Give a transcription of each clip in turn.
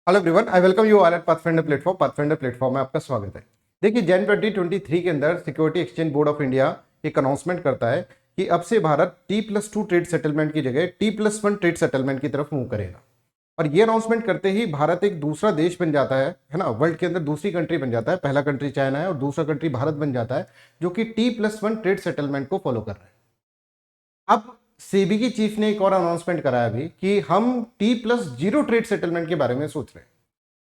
Hello everyone, I welcome you all at Pathfinder platform. Pathfinder platform में आपका स्वागत है। देखिए, जैन 2023 के अंदर security exchange board of India एक अनाउंसमेंट करता है कि अब से भारत T+2 ट्रेड सेटलमेंट की जगह T+1 ट्रेड सेटलमेंट की तरफ मूव करेगा। और ये अनाउंसमेंट करते ही भारत एक दूसरा देश बन जाता है ना, वर्ल्ड के अंदर दूसरी कंट्री बन जाता है। पहला कंट्री चाइना है और दूसरा कंट्री भारत बन जाता है, जो कि T+1 ट्रेड सेटलमेंट को फॉलो कर रहा है। अब सेबी की चीफ ने एक और अनाउंसमेंट कराया अभी कि हम T+0 ट्रेड सेटलमेंट के बारे में सोच रहे हैं।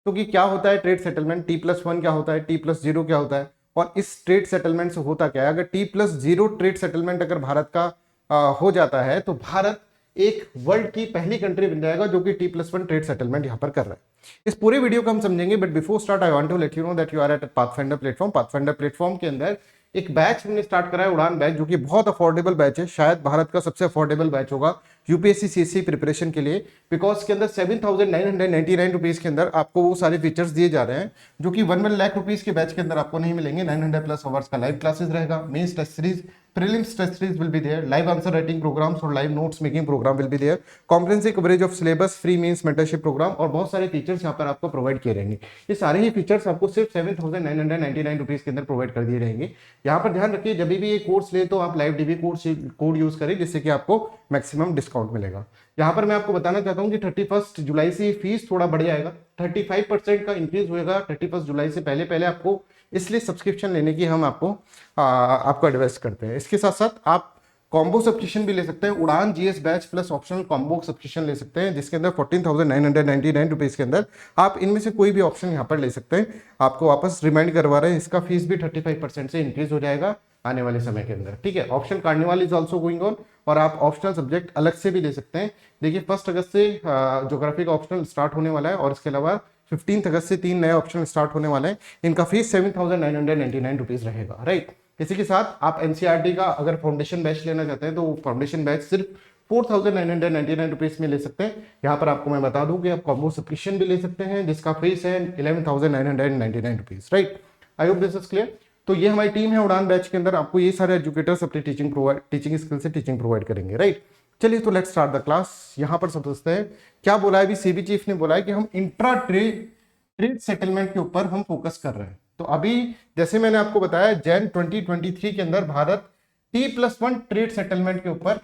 तो कि क्या होता है ट्रेड सेटलमेंट, T+1 क्या होता है, T+0 क्या होता है, और इस ट्रेड सेटलमेंट से होता क्या है। अगर T+0 ट्रेड सेटलमेंट अगर भारत का हो जाता है तो भारत एक वर्ल्ड की पहली कंट्री बन जाएगा जो कि T+1 ट्रेड सेटलमेंट यहां पर कर रहा है। इस पूरे वीडियो को हम समझेंगे, but before start I want to let you know that you are at Pathfinder platform. Pathfinder platform के अंदर एक बैच हमने स्टार्ट करा है, उड़ान बैच, जो कि बहुत अफोर्डेबल बैच है। शायद भारत का सबसे अफोर्डेबल बैच होगा यूपीएससी सीएससी प्रिपरेशन के लिए, बिकॉज के अंदर 7,999 रुपीज के अंदर आपको वो सारे फीचर्स दिए जा रहे हैं जो कि 1 लाख रुपीज के बैच के अंदर आपको नहीं मिलेंगे। 900+ आवर्स का लाइव क्लासेस रहेगा, mains test series, prelims test series will be there, live answer writing programmes और live notes making programme will be there, comprehensive coverage of syllabus, free mains mentorship programme और बहुत सारे features यहाँ पर आपको provide किए रहेंगे। ये सारे ही फीचर्स आपको सिर्फ 7,999 रुपीज के अंदर प्रोवाइड कर दिए रहेंगे। यहाँ पर ध्यान रखिए, जब भी ये कोर्स ले तो आप लाइव डीबी कोड यूज करें, जिससे कि आपको मैक्सिमम डिस्काउंट मिलेगा। यहाँ पर मैं आपको बताना चाहता हूँ कि 31 जुलाई से फीस थोड़ा बढ़ जाएगा, 35% का इंक्रीज होगा 31 जुलाई से पहले पहले आपको, इसलिए सब्सक्रिप्शन लेने की हम आपको एडवाइस करते हैं। इसके साथ साथ आप कॉम्बो सब्सक्रिप्शन भी ले सकते हैं, उड़ान GS batch plus optional combo subscription ले सकते हैं, जिसके अंदर 14,999 रुपीज के अंदर आप इनमें से कोई भी ऑप्शन यहाँ पर ले सकते हैं। आपको वापस रिमाइंड करवा रहे हैं, इसका फीस भी 35% से इंक्रीज हो जाएगा आने वाले समय के अंदर। ठीक है, option carnival is also going on, और आप ऑप्शनल सब्जेक्ट अलग से भी ले सकते हैं। देखिए, 1 अगस्त से ज्योग्राफी का ऑप्शनल स्टार्ट होने वाला है, और इसके अलावा 15 अगस्त से 3 नए ऑप्शन स्टार्ट होने वाले हैं। इनका फीस 7,999 रुपीज रहेगा। राइट, इसी के साथ आप एनसीईआरटी का अगर फाउंडेशन बैच लेना चाहते हैं तो फाउंडेशन बैच सिर्फ 4,999 रुपीज में ले सकते हैं। यहाँ पर आपको मैं बता दूं कि आप कॉम्बो सब्सक्रिप्शन भी ले सकते हैं, जिसका फीस है 11,999 rupees. Right, I hope this is clear. तो ये हमारी टीम है उड़ान बैच के अंदर, आपको ये सारे एजुकेटर्स अपनी टीचिंग स्किल से टीचिंग प्रोवाइड करेंगे। राइट, चलिए तो लेट्स स्टार्ट द क्लास। यहाँ पर समझते हैं क्या बोला है। अभी सीबी चीफ ने बोला है कि हम इंट्रा ट्रेड सेटलमेंट के ऊपर हम फोकस कर रहे हैं। तो अभी जैसे मैंने आपको बताया, जैन 2023 के अंदर भारत T+1 ट्रेड सेटलमेंट के ऊपर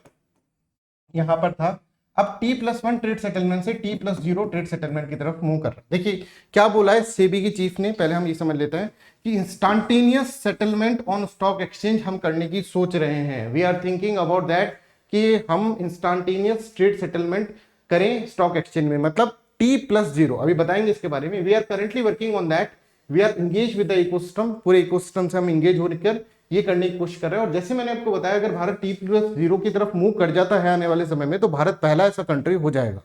यहां पर था। अब T+1 ट्रेड सेटलमेंट से T+0 ट्रेड सेटलमेंट की तरफ मूव कर रहा है। देखिए क्या बोला है सेबी की चीफ ने, पहले हम ये समझ लेते हैं कि instantaneous settlement on stock exchange हम करने की सोच रहे हैं। We are thinking about that कि हम इंस्टेंटेनियस ट्रेड सेटलमेंट करें स्टॉक एक्सचेंज में, मतलब T+0। अभी बताएंगे इसके बारे में। We are currently working on that, we are engage with the ecosystem, पूरे इकोसिस्टम से हम इंगेज होकर ये करने की कोशिश कर रहे हैं। और जैसे मैंने आपको बताया, अगर भारत T+0 की तरफ मूव कर जाता है आने वाले समय में, तो भारत पहला ऐसा कंट्री हो जाएगा।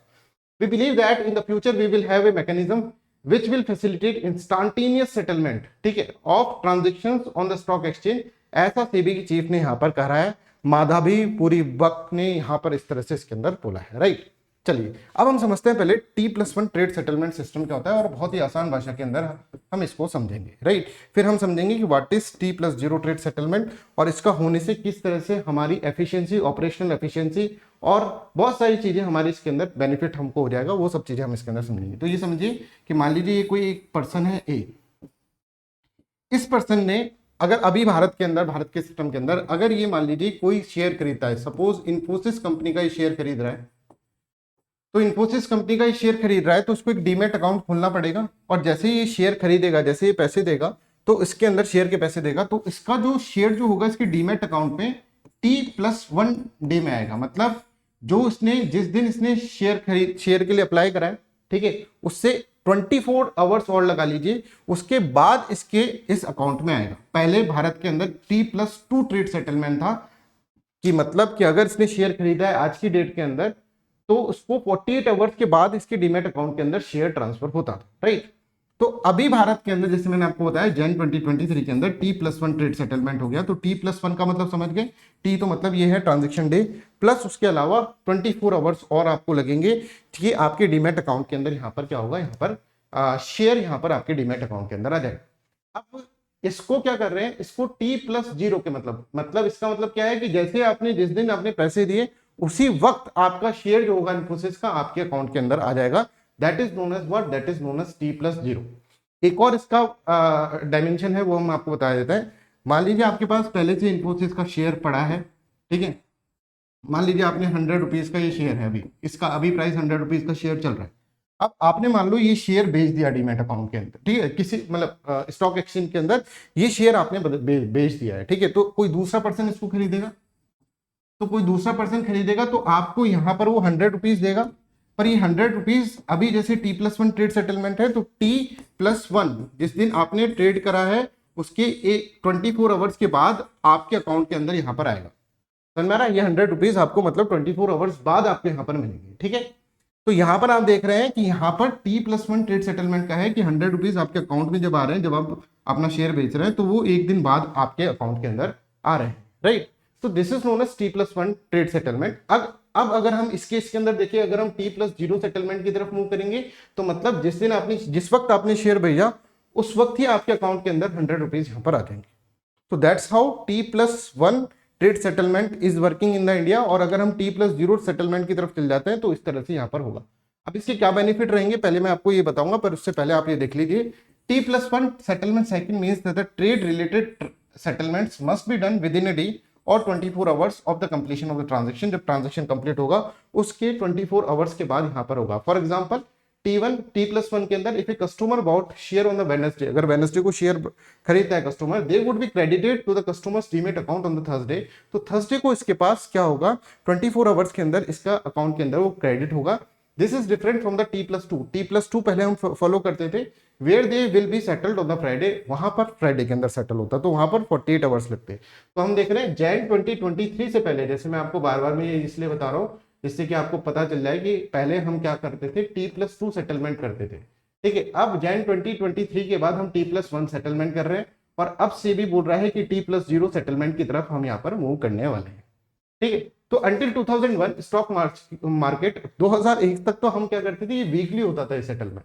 We believe that in the future we will have a mechanism which will facilitate instantaneous settlement, ठीक है, of transactions on the stock exchange. ऐसा सेबी की चीफ ने यहां पर कहा है। माधवी पूरी वक्त ने यहां पर इस तरह से इसके अंदर बोला है। राइट, चलिए अब हम समझते हैं पहले T+1 ट्रेड सेटलमेंट सिस्टम क्या होता है, और बहुत ही आसान भाषा के अंदर हम इसको समझेंगे। राइट, फिर हम समझेंगे कि what is T+0 trade settlement, और इसका होने से किस तरह से हमारी एफिशिएंसी, ऑपरेशनल एफिशिएंसी और बहुत सारी चीजें हमारी इसके अंदर बेनिफिट हमको हो जाएगा। वो सब चीजें हम इसके अंदर समझेंगे। तो ये समझिए कि मान लीजिए ये कोई एक पर्सन है ए। इस पर्सन ने अगर अभी भारत के अंदर, भारत के सिस्टम के अंदर अगर ये मान लीजिए कोई शेयर खरीदता है, सपोज इन्फोसिस कंपनी का ये शेयर खरीद रहा है, तो इन्फोसिस कंपनी का ये शेयर खरीद रहा है तो उसको एक डीमेट अकाउंट खोलना पड़ेगा। और जैसे ये शेयर खरीदेगा, जैसे ये पैसे देगा, तो इसके अंदर शेयर के पैसे देगा, तो इसका जो शेयर जो होगा इसके डीमेट अकाउंट में T+1 डे में आएगा। मतलब जो इसने जिस दिन इसने शेयर के लिए अप्लाई करा है, ठीक है, उससे 24 आवर्स और लगा लीजिए, उसके बाद इसके इस अकाउंट में आएगा। पहले भारत के अंदर T+2 ट्रेड सेटलमेंट था, कि मतलब कि अगर इसने शेयर खरीदा है आज की डेट के अंदर, तो उसको 48 आवर्स के बाद इसके डीमेट अकाउंट के अंदर शेयर ट्रांसफर होता था। राइट, तो अभी भारत के अंदर जैसे मैंने आपको बताया जैन 2023 के अंदर T+1 ट्रेड सेटलमेंट हो गया। तो T+1 का मतलब समझ गए, T तो मतलब ये है ट्रांजेक्शन डे, प्लस उसके अलावा 24 आवर्स और आपको लगेंगे कि आपके डीमेट अकाउंट के अंदर यहाँ पर क्या होगा, यहाँ पर शेयर यहाँ पर आपके डीमेट अकाउंट के अंदर आ जाएगा। अब इसको क्या कर रहे हैं, इसको T+0 के मतलब इसका मतलब क्या है कि जैसे आपने जिस दिन आपने पैसे दिए, उसी वक्त आपका शेयर जो होगा इन्फोसिस का आपके अकाउंट के अंदर आ जाएगा। That is known as what, that is known as T+0। एक और इसका डायमेंशन है, वो हम आपको बता देते हैं। मान लीजिए आपके पास पहले से इन्फोसिस का शेयर पड़ा है, ठीक है, मान लीजिए आपने 100 रुपीज का ये शेयर है, अभी इसका अभी प्राइस 100 रुपीज का शेयर चल रहा है। अब आपने मान लो ये शेयर बेच दिया डीमैट अकाउंट के अंदर, ठीक है, किसी मतलब स्टॉक एक्सचेंज के अंदर ये शेयर आपने बेच दिया है, ठीक है, तो कोई दूसरा पर्सन इसको खरीदेगा, तो कोई दूसरा पर्सन खरीदेगा तो आपको यहाँ पर वो 100 रुपीज देगा, पर ये 100 रुपीज अभी जैसे T+1 ट्रेड सेटलमेंट है, तो T+1 जिस दिन आपने ट्रेड करा है उसके 24 आवर्स के बाद आपके अकाउंट के अंदर यहाँ पर आएगा। समझ में आ रहा है? ये 100 रुपीज आपको मतलब 24 आवर्स बाद आपके यहाँ पर मिलेंगे, ठीक है। तो यहाँ पर आप देख रहे हैं कि यहाँ पर T+1 ट्रेड सेटलमेंट का है कि 100 रुपीज आपके अकाउंट में जब आ रहे हैं, जब आप अपना शेयर बेच रहे हैं, तो वो एक दिन बाद आपके अकाउंट के अंदर आ रहे हैं, राइट। तो this is known as T+1 trade settlement. अब अगर हम इस केस के अंदर देखिए, अगर हम T+0 सेटलमेंट की तरफ मूव करेंगे, तो मतलब जिस वक्त आपने शेयर भेजा उस वक्त ही आपके अकाउंट के अंदर 100 रुपीज यहाँ पर आ जाएंगे। तो that's how T+1 trade settlement is working in the India. और अगर हम T+0 सेटलमेंट की तरफ चल जाते हैं तो इस तरह से यहाँ पर होगा। अब इसके क्या बेनिफिट रहेंगे पहले मैं आपको ये बताऊंगा, पर उससे पहले आप ये देख लीजिए। T+1 settlement cycle means that the trade related settlements must be done with in a day और 24 hours of the completion of the transaction. जब ट्रांजेक्शन कंप्लीट होगा उसके 24 आवर्स के बाद यहाँ पर होगा। फॉर एग्जाम्पल T+1 के अंदर if a customer bought share on the Wednesday, अगर वेडनेसडे को शेयर खरीदता है customer, they would be credited to the customer's demat account on the Thursday. तो थर्सडे को इसके पास क्या होगा, 24 आवर्स के अंदर इसका अकाउंट के अंदर वो क्रेडिट होगा। This is different from the T+2। T+2 पहले हम फॉलो करते थे where they will be settled on the Friday, वहां पर फ्राइडे के अंदर सेटल होता, तो वहां पर 48 आवर्स लगते। तो हम देख रहे हैं जैन 2023 से पहले, जैसे मैं आपको बार बार में ये इसलिए बता रहा हूँ जिससे कि आपको पता चल जाए कि पहले हम क्या करते थे, T+2 सेटलमेंट करते थे, ठीक है। अब जैन 2023 के बाद हम T+1 सेटलमेंट कर रहे हैं, और अब से भी बोल रहा है कि T+0 सेटलमेंट की तरफ हम यहाँ पर मूव करने वाले हैं, ठीक है। तो अंटिल 2001 स्टॉक मार्केट 2001 तक तो हम क्या करते थे, ये वीकली होता था ये सेटलमेंट।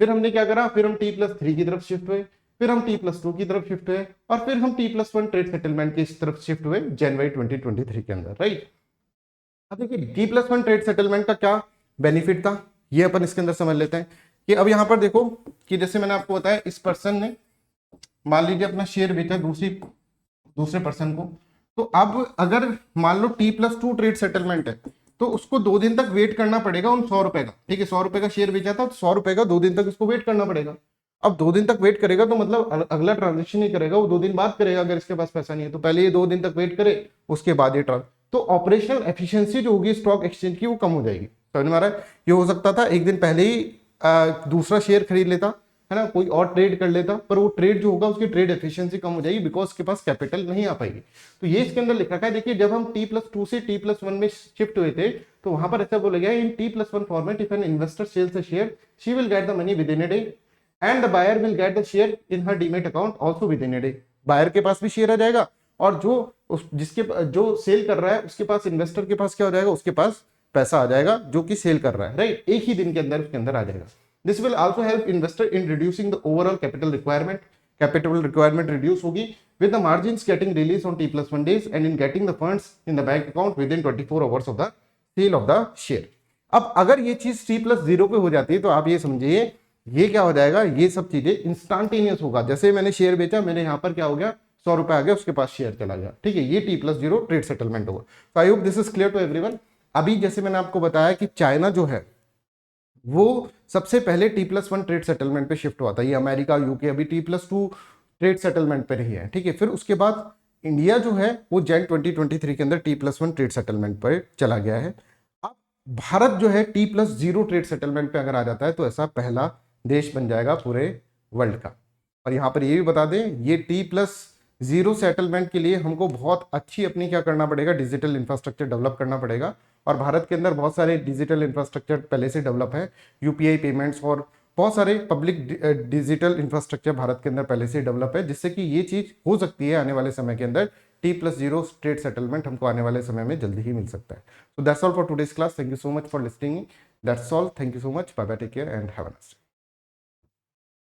फिर हमने क्या करा, फिर हम T+3 की तरफ शिफ्ट हुए, फिर हम T+2 की तरफ शिफ्ट हुए, और फिर हम T+1 ट्रेड सेटलमेंट की तरफ शिफ्ट हुए जनवरी 2023 के अंदर, राइट। अब देखिए T+1 ट्रेड सेटलमेंट का क्या बेनिफिट था, ये अपन इसके अंदर समझ लेते हैं। कि अब यहां पर देखो कि जैसे मैंने आपको बताया, इस पर्सन ने मान लीजिए अपना शेयर बेचा दूसरे पर्सन को, तो अब अगर मान लो T+2 ट्रेड सेटलमेंट है, तो उसको 2 दिन तक वेट करना पड़ेगा उन 100 रुपए का, ठीक है। 100 रुपए का शेयर बेचा था, तो 100 रुपए का 2 दिन तक उसको वेट करना पड़ेगा। अब 2 दिन तक वेट करेगा तो मतलब अगला ट्रांजेक्शन नहीं करेगा, वो 2 दिन बाद करेगा अगर इसके पास पैसा नहीं है, तो पहले ये 2 दिन तक वेट करे, उसके बाद ये तो ऑपरेशनल एफिशिएंसी जो होगी स्टॉक एक्सचेंज की वो कम हो जाएगी। समझ में आ रहा है? ये हो सकता था एक दिन पहले ही दूसरा शेयर खरीद लेता है ना, कोई और ट्रेड कर लेता, पर वो ट्रेड जो होगा उसकी ट्रेड एफिशिएंसी कम हो जाएगी बिकॉज उसके पास कैपिटल नहीं आ पाएगी। तो ये इसके अंदर लिखा है, देखिए जब हम T+2 से T+1 में शिफ्ट हुए थे, तो वहां पर ऐसा बोला गया, in T+1 format if an investor sells a share, she will get the money within a day and the buyer will get the share in her demat account also within a day. Buyer के पास भी share आ जाएगा, और जो cell कर रहा है उसके पास, इन्वेस्टर के पास क्या हो जाएगा, उसके पास पैसा आ जाएगा जो कि सेल कर रहा है, राइट। एक ही दिन के अंदर उसके अंदर आ जाएगा। This will also help investor in reducing the overall capital requirement reduce होगी with the margins getting release on T+1 days and in getting the funds in the bank account within 24 hours of the sale of the share. अब अगर ये चीज T+0 पे हो जाती है, तो आप ये समझिए ये क्या हो जाएगा, ये सब चीजें इंस्टेंटेनियस होगा। जैसे मैंने शेयर बेचा, मेरे यहाँ पर क्या हो गया, 100 रुपए आ गया, उसके पास शेयर चला गया, ठीक है। ये T+0 ट्रेड सेटलमेंट होगा। तो I hope this is clear to everyone. अभी जैसे मैंने आपको बताया कि चाइना जो है वो सबसे पहले T+1 ट्रेड सेटलमेंट पे शिफ्ट हुआ था, ये अमेरिका यूके अभी T+2 ट्रेड सेटलमेंट पे रही है, ठीक है। फिर उसके बाद इंडिया जो है वो जैन 2023 के अंदर T+1 ट्रेड सेटलमेंट पर चला गया है। अब भारत जो है T+0 ट्रेड सेटलमेंट पे अगर आ जाता है तो ऐसा पहला देश बन जाएगा पूरे वर्ल्ड का। और यहाँ पर ये भी बता दें, ये T+0 सेटलमेंट के लिए हमको बहुत अच्छी अपनी क्या करना पड़ेगा, डिजिटल इंफ्रास्ट्रक्चर डेवलप करना पड़ेगा। और भारत के अंदर बहुत सारे डिजिटल इंफ्रास्ट्रक्चर पहले से डेवलप है, यूपीआई पेमेंट्स और बहुत सारे पब्लिक डिजिटल इंफ्रास्ट्रक्चर भारत के अंदर पहले से डेवलप है, जिससे कि ये चीज हो सकती है आने वाले समय के अंदर। T+0 ट्रेड सेटलमेंट हमको आने वाले समय में जल्दी ही मिल सकता है। So that's all for today's class. Thank you so much for listening. That's all. Thank you so much. Bye bye. Take care and have a nice day.